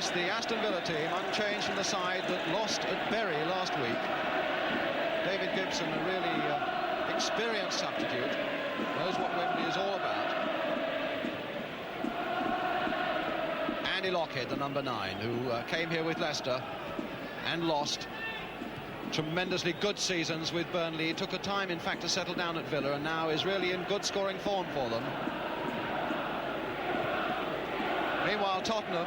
Yes, the Aston Villa team unchanged from the side that lost at Bury last week. David Gibson, a really experienced substitute, knows what Wembley is all about. Andy Lockhead, the number 9, who came here with Leicester and lost. Tremendously good seasons with Burnley. He took a time, in fact, to settle down at Villa, and now is really in good scoring form for them. Meanwhile, Tottenham,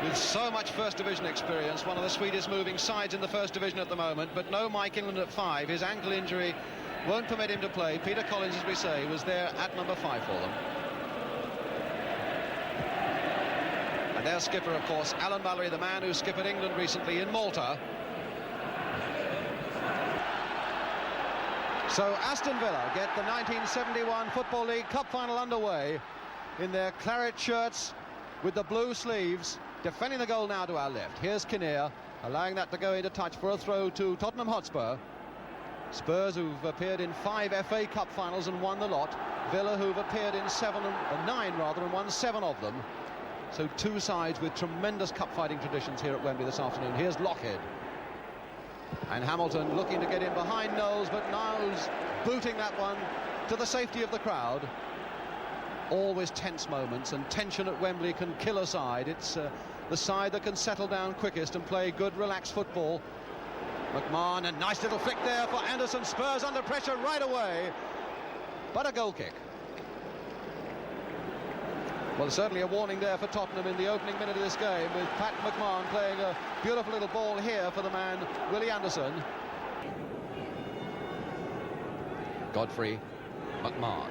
with so much First Division experience, one of the sweetest moving sides in the First Division at the moment, but no Mike England at 5. His ankle injury won't permit him to play. Peter Collins, as we say, was there at number 5 for them. And their skipper, of course, Alan Mallory, the man who skippered England recently in Malta. So Aston Villa get the 1971 Football League Cup final underway in their claret shirts with the blue sleeves, defending the goal now to our left. Here's Kinnear, allowing that to go into touch for a throw to Tottenham Hotspur. Spurs, who've appeared in 5 FA Cup finals and won the lot. Villa, who've appeared in 9 rather, and won 7 of them. So 2 sides with tremendous cup fighting traditions here at Wembley this afternoon. Here's Lockhead. And Hamilton looking to get in behind Knowles, but Knowles booting that one to the safety of the crowd. Always tense moments, and tension at Wembley can kill a side. It's the side that can settle down quickest and play good, relaxed football. McMahon, a nice little flick there for Anderson. Spurs under pressure right away, but a goal kick. Well, certainly a warning there for Tottenham in the opening minute of this game, with Pat McMahon playing a beautiful little ball here for the man, Willie Anderson. Godfrey, McMahon.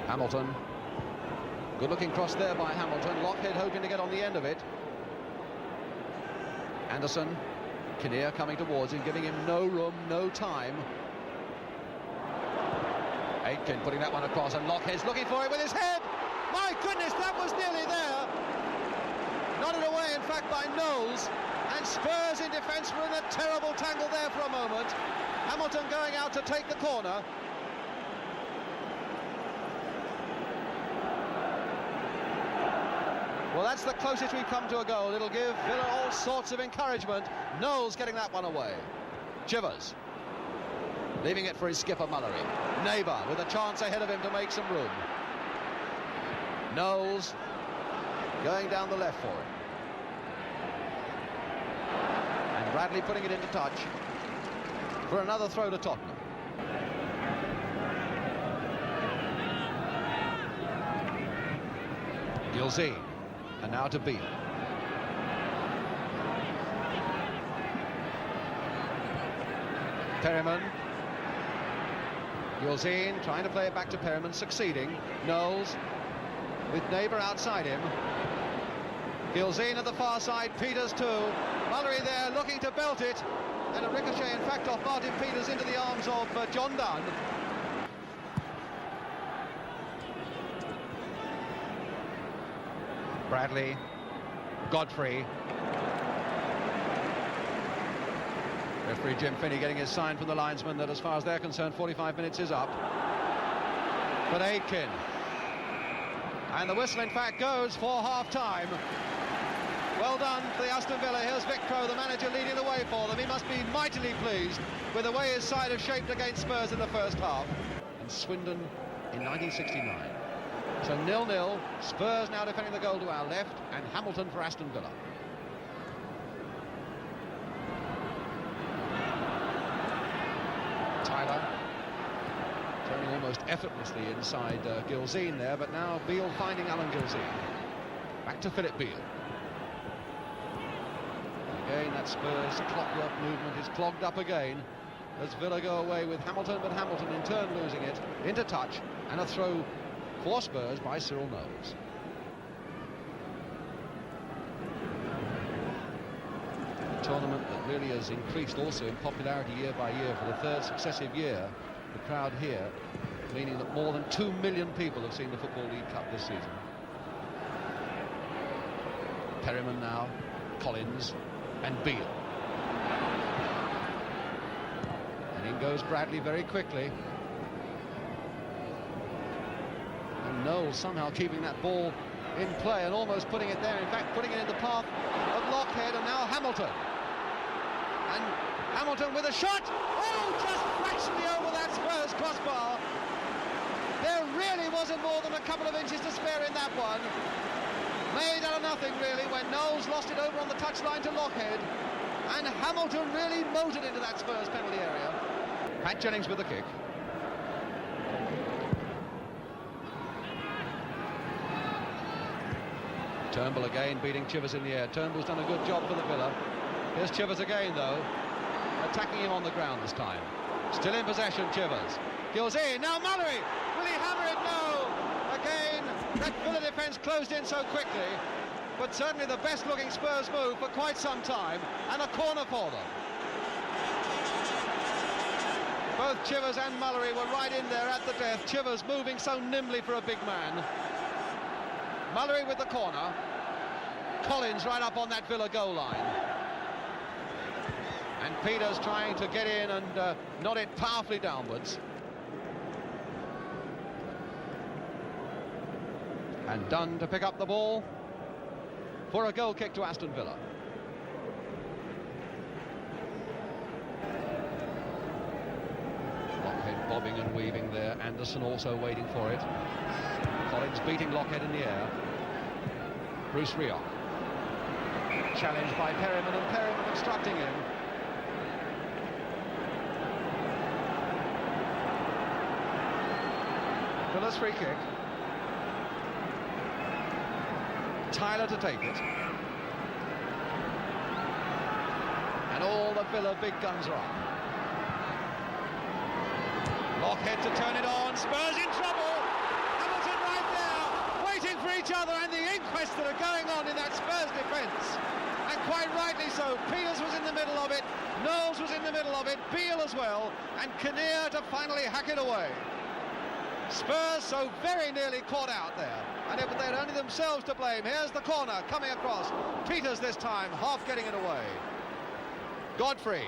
Hamilton. Good-looking cross there by Hamilton. Lockhead hoping to get on the end of it. Anderson. Kinnear coming towards him, giving him no room, no time. Aitken putting that one across, and Lockhead's looking for it with his head. My goodness, that was nearly there. Nodded away, in fact, by Knowles. And Spurs in defence were in a terrible tangle there for a moment. Hamilton going out to take the corner. Well, that's the closest we've come to a goal. It'll give Villa all sorts of encouragement. Knowles getting that one away. Chivers leaving it for his skipper Mallory. Neighbour with a chance ahead of him to make some room. Knowles going down the left for it. And Bradley putting it into touch for another throw to Tottenham. Gilzine. And now to Beale. Perryman. Gilzine trying to play it back to Perryman, succeeding. Knowles with Neighbour outside him. Gilzine at the far side, Peters too. Mallory there looking to belt it. And a ricochet, in fact, off Martin Peters into the arms of John Dunn. Bradley, Godfrey. Referee Jim Finney getting his sign from the linesman that as far as they're concerned 45 minutes is up. But Aitken. And the whistle in fact goes for half-time. Well done for the Aston Villa. Here's Vic Crow, the manager, leading the way for them. He must be mightily pleased with the way his side has shaped against Spurs in the first half. And Swindon in 1969. So 0-0, Spurs now defending the goal to our left, and Hamilton for Aston Villa. Tyler turning almost effortlessly inside Gilzine there, but now Beale finding Alan Gilzine. Back to Philip Beale. Again, that Spurs clockwork movement is clogged up again as Villa go away with Hamilton, but Hamilton in turn losing it into touch, and a throw for Spurs by Cyril Knowles. A tournament that really has increased also in popularity year by year for the 3rd successive year. The crowd here meaning that more than 2 million people have seen the Football League Cup this season. Perryman now, Collins and Beale. And in goes Bradley very quickly. And Knowles somehow keeping that ball in play and almost putting it there. In fact, putting it in the path of Lockhead, and now Hamilton. And Hamilton with a shot. Oh, just fractionally over that Spurs crossbar. There really wasn't more than a couple of inches to spare in that one. Made out of nothing, really, when Knowles lost it over on the touchline to Lockhead. And Hamilton really motored into that Spurs penalty area. Pat Jennings with the kick. Turnbull again beating Chivers in the air. Turnbull's done a good job for the Villa. Here's Chivers again, though, attacking him on the ground this time. Still in possession, Chivers. Gilzean, now Mallory. Will he hammer it? No. Again, that Villa defence closed in so quickly. But certainly the best-looking Spurs move for quite some time, and a corner for them. Both Chivers and Mallory were right in there at the death. Chivers moving so nimbly for a big man. Mallory with the corner. Collins right up on that Villa goal line. And Peters trying to get in and nod it powerfully downwards. And Dunn to pick up the ball for a goal kick to Aston Villa. Lockhead bobbing and weaving there. Anderson also waiting for it. Collins beating Lockhead in the air. Bruce Rioch. Challenged by Perryman, and Perryman obstructing him. Villa's free kick. Tyler to take it. And all the Villa big guns are up. Lockhead to turn it on. Spurs in trouble. Hamilton right there, waiting for each other, and the inquests that are going on in that Spurs defence. And quite rightly so. Peters was in the middle of it. Knowles was in the middle of it. Beale as well. And Kinnear to finally hack it away. Spurs so very nearly caught out there, and they had only themselves to blame. Here's the corner coming across. Peters this time, half getting it away. Godfrey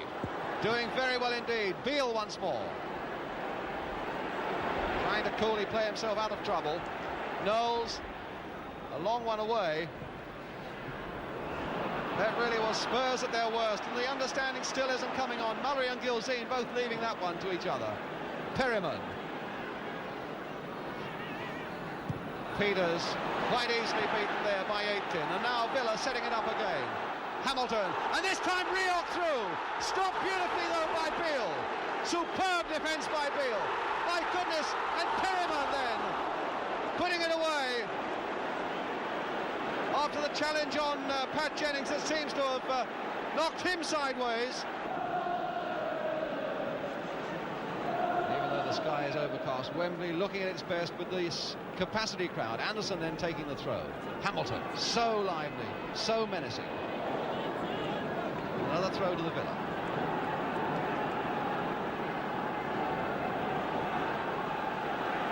doing very well indeed. Beale once more. Trying to coolly play himself out of trouble. Knowles, a long one away. That really was Spurs at their worst, and the understanding still isn't coming on. Mallory and Gilzean both leaving that one to each other. Perryman. Peters quite easily beaten there by Aitken, and now Villa setting it up again. Hamilton, and this time Rioch through. Stopped beautifully though by Beale. Superb defence by Beale. My goodness, and Perryman then putting it away. After the challenge on Pat Jennings, that seems to have knocked him sideways. The sky is overcast. Wembley looking at its best with this capacity crowd. Anderson then taking the throw. Hamilton, so lively, so menacing. Another throw to the Villa.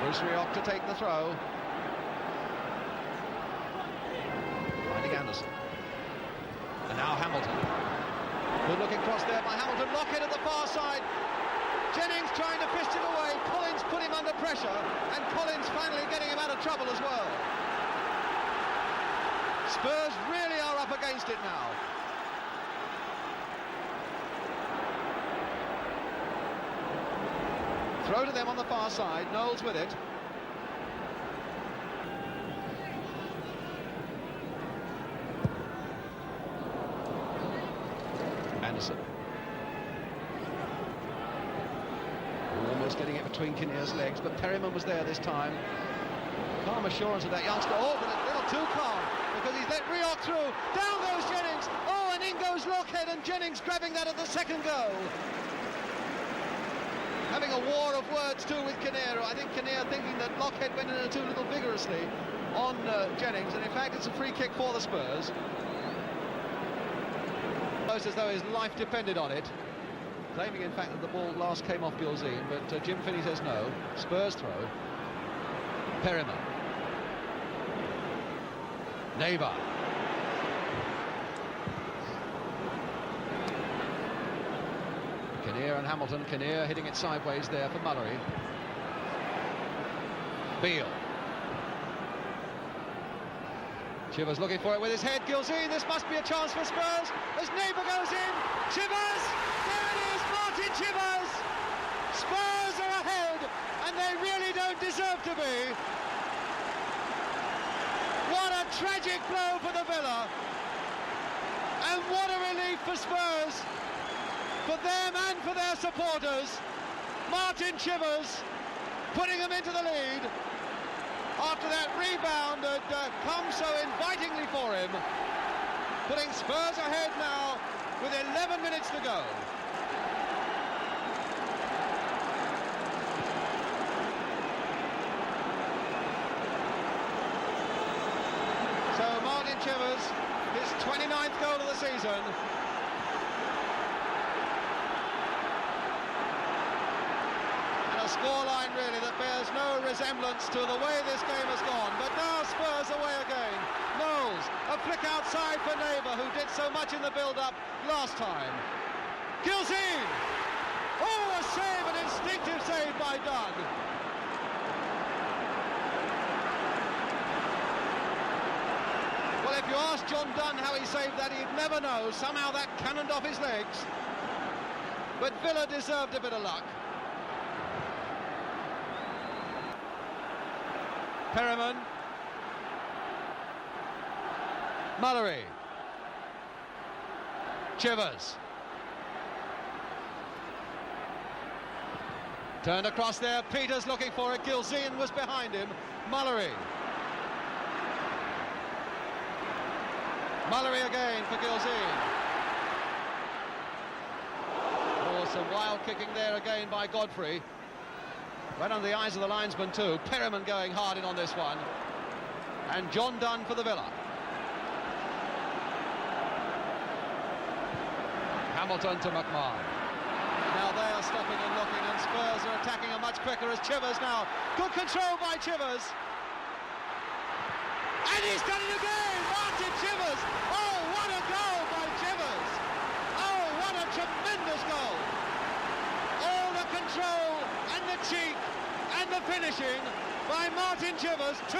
Bruce Rioch to take the throw. Finding Anderson. And now Hamilton. Good looking cross there by Hamilton. Lockhead at the far side. Jennings trying to fist it away. Collins put him under pressure, and Collins finally getting him out of trouble as well. Spurs really are up against it now. Throw to them on the far side. Knowles with it. Anderson. Almost getting it between Kinnear's legs, but Perryman was there this time. Calm assurance of that youngster. Oh, but a little too calm, because he's let Rioch through. Down goes Jennings. Oh, and in goes Lockhead, and Jennings grabbing that at the second goal. Having a war of words too with Kinnear. I think Kinnear thinking that Lockhead went in too little vigorously on Jennings, and in fact it's a free kick for the Spurs. Almost as though his life depended on it. Claiming, in fact, that the ball last came off Gilzean, but Jim Finney says no. Spurs throw. Perryman. Neighbour. Kinnear and Hamilton. Kinnear hitting it sideways there for Mallory. Beale. Chivers looking for it with his head. Gilzean, this must be a chance for Spurs. As neighbour goes in. Chivers! There it is, Martin Chivers! Spurs are ahead, and they really don't deserve to be. What a tragic blow for the Villa. And what a relief for Spurs. For them and for their supporters. Martin Chivers putting them into the lead after that rebound had come so invitingly for him, putting Spurs ahead now with 11 minutes to go. So Martin Chivers, his 29th goal of the season. Scoreline really that bears no resemblance to the way this game has gone, but now Spurs away again. Knowles, a flick outside for Neighbour, who did so much in the build-up last time. Gilzean! Oh, a save, an instinctive save by Dunn. Well, if you ask John Dunn how he saved that, he'd never know. Somehow that cannoned off his legs. But Villa deserved a bit of luck. Perriman, Mullery, Chivers, turned across there, Peters looking for it, Gilzean was behind him, Mullery again for Gilzean. Oh, some wild kicking there again by Godfrey. Right under the eyes of the linesman too. Perriman going hard in on this one. And John Dunn for the Villa. Hamilton to McMahon. Now they are stopping and looking, and Spurs are attacking it much quicker as Chivers now. Good control by Chivers. And he's done it again! Martin Chivers! Oh, what a goal by Chivers! Oh, what a tremendous goal! All the control and the cheek and the finishing by Martin Chivers, 2-0.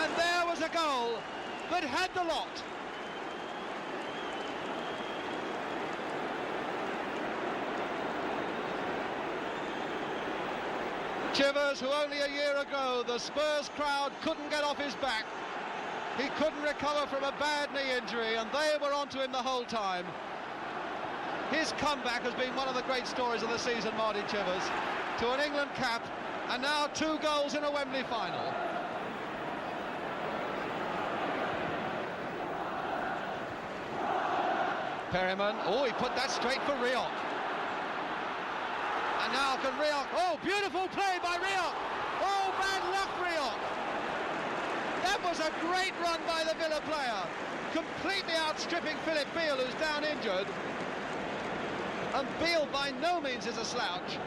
And there was a goal that had the lot. Chivers, who only a year ago the Spurs crowd couldn't get off his back. He couldn't recover from a bad knee injury, and they were onto him the whole time. His comeback has been one of the great stories of the season, Martin Chivers, to an England cap, and now 2 goals in a Wembley final. Perriman, oh, he put that straight for Rioch. And now can Rioch, oh, beautiful play by Rioch. Oh, bad luck, Rioch. That was a great run by the Villa player, completely outstripping Philip Beale, who's down injured. And Beale by no means is a slouch.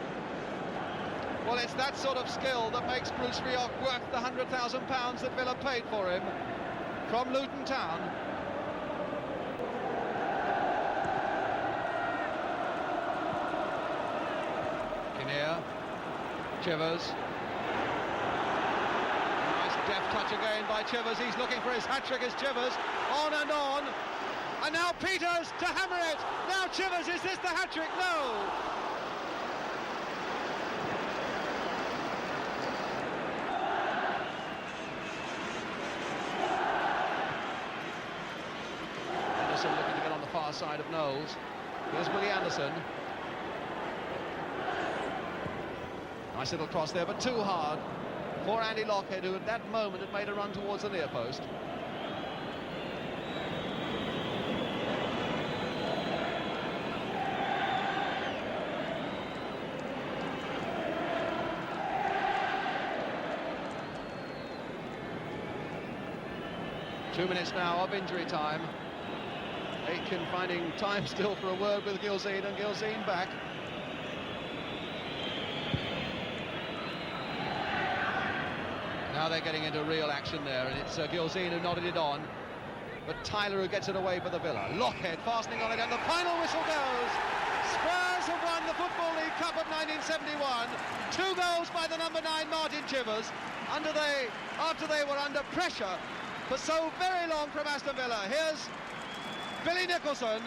Well, it's that sort of skill that makes Bruce Rioch worth the £100,000 that Villa paid for him from Luton Town. Kinnear, Chivers. Deft touch again by Chivers. He's looking for his hat-trick as Chivers. On and on. And now Peters to hammer it. Now Chivers, is this the hat-trick? No. Anderson looking to get on the far side of Knowles. Here's Willie Anderson. Nice little cross there, but too hard for Andy Lockhead, who at that moment had made a run towards the near post. Two minutes now of injury time. Aitken finding time still for a word with Gilzean, and Gilzean back. Now they're getting into real action there, and it's Gilzean who nodded it on, but Tyler who gets it away for the Villa. Lockhead fastening on it, and the final whistle goes. Spurs have won the Football League Cup of 1971. 2 goals by the number 9 Martin Chivers after they were under pressure for so very long from Aston Villa. Here's Billy Nicholson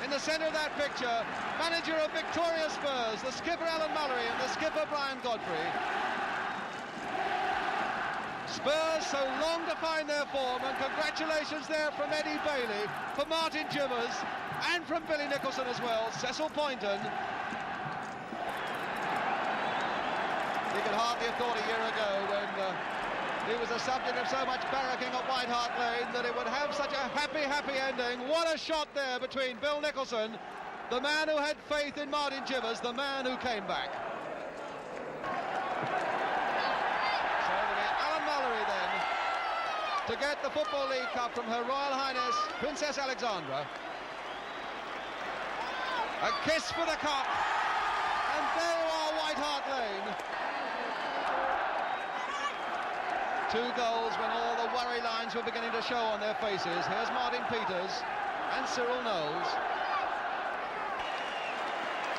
in the centre of that picture, manager of victorious Spurs, the skipper Alan Mullery and the skipper Brian Godfrey. Spurs so long to find their form, and congratulations there from Eddie Bailey, for Martin Chivers, and from Billy Nicholson as well, Cecil Poynton. He could hardly have thought a year ago when he was the subject of so much barracking at White Hart Lane that it would have such a happy ending. What a shot there between Bill Nicholson, the man who had faith in Martin Chivers, the man who came back. To get the Football League Cup from Her Royal Highness Princess Alexandra. A kiss for the cup, and there you are, White Hart Lane. 2 goals when all the worry lines were beginning to show on their faces. Here's Martin Peters and Cyril Knowles.